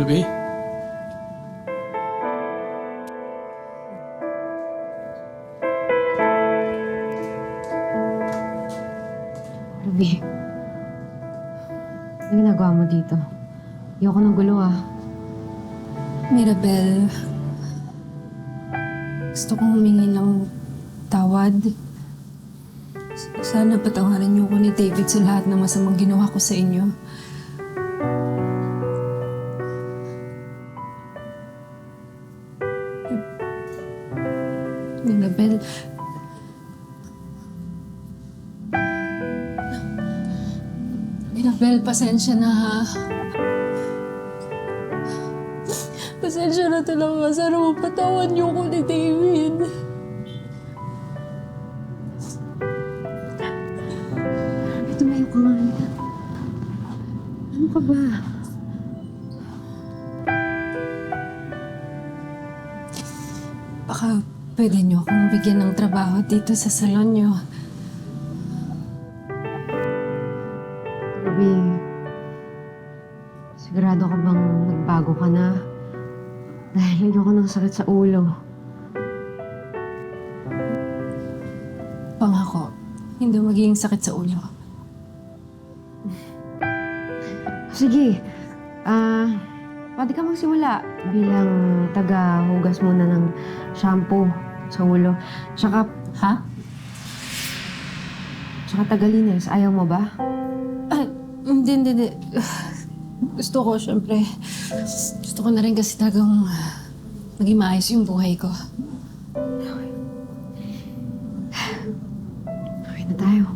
Ruby? Ruby, ano ginagawa mo dito? Ayoko ng gulo ah. Mirabel, gusto kong humingi ng tawad. Sana patawarin niyo ko ni David sa lahat ng masamang ginawa ko sa inyo. Mirabel, pasensya na ha. Pasensya na talaga. Sana mapatawan niyo ko ni David. Tumayo ka nga, halika. Ano ka ba? Baka pwede niyo akong bigyan ng trabaho dito sa salon niyo. Ruby, sigurado ka bang nagbago ka na? Dahil ayoko ng sakit sa ulo. Pangako, hindi magiging sakit sa ulo. Sige, pwede ka magsimula bilang taga-hugas muna ng shampoo sa ulo. Tsaka taga-linis. Ayaw mo ba? Ay, hindi. Gusto ko, syempre. Gusto ko na rin kasi talagang maging maayos yung buhay ko. Okay na tayo.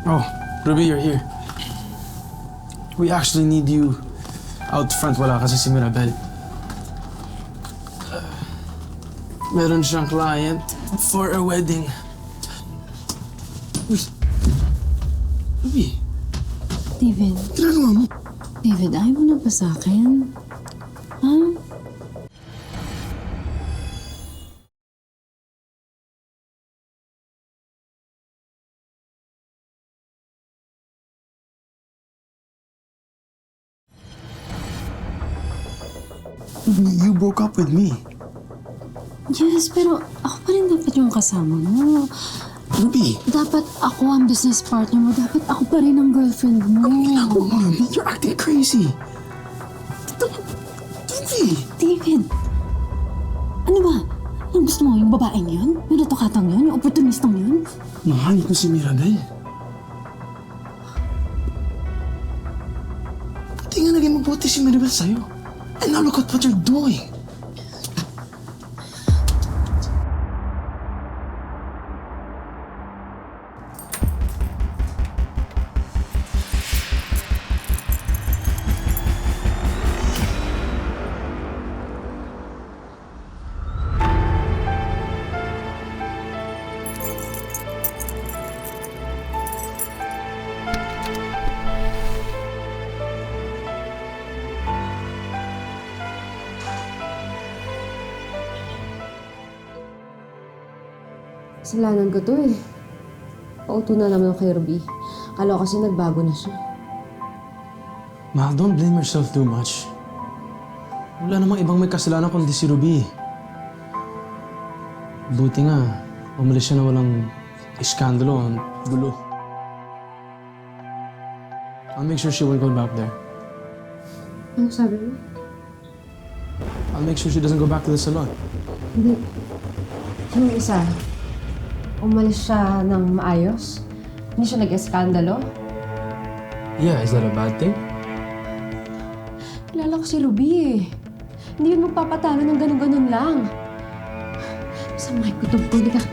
Oh, Ruby, you're here. We actually need you out front. Wala kasi si Mirabel. Meron siyang client for a wedding. Uy. Ruby, David, ginagawa mo? David, ayaw mo na ba sa akin? Ha? You broke up with me. Yes, pero ako pa rin dapat yung kasama mo. Ruby, Dapat ako ang business partner mo. Dapat ako pa rin ang girlfriend mo. ginagawa mo, Ruby? You're acting crazy. Ruby! David, ano ba? Ang gusto mo, yung babaeng yun? Yung natukatang yun? Yung opportunistang yun? Mahal ko si Mirabel. Buti nga naging mabuti si Mirabel sa'yo. And now look at what you're doing. Kasalanan ko to eh. Pauto na naman ako kay Ruby. Kala ko kasi nagbago na siya. Mahal, don't blame yourself too much. Wala namang ibang may kasalanan kundi si Ruby. Buti nga, umalis siya na walang iskandalo, gulo. I'll make sure she won't go back there. Ano sabi mo? I'll make sure she doesn't go back to the salon. Hindi. Yung isa, umalis siya ng maayos. Hindi siya nag-eskandalo. Yeah, is that a bad thing? Kilala ko si Ruby eh. Hindi yun magpapatalo ng ganun-ganun lang. Sa mic ko tungkol, di ka...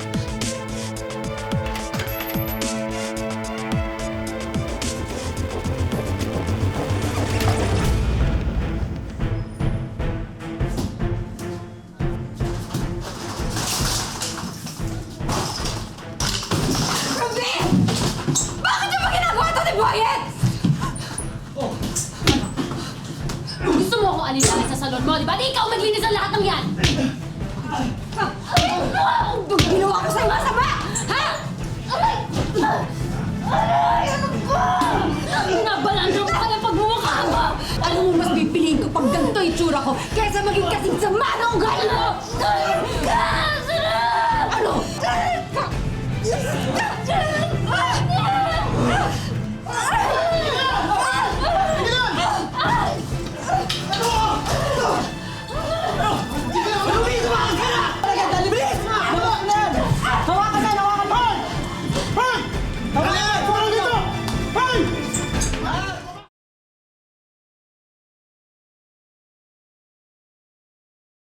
pantalon mo, di ba? Di ikaw maglinis ang lahat ng yan! Ano ginawa ko sa'yo masama? Ha? Ano ba? Nabalandro ko kaya pagmumukha mo! Alam mo, mas pipiliin ko pag ganito itsura ko kaysa maging kasing sama na ugali mo!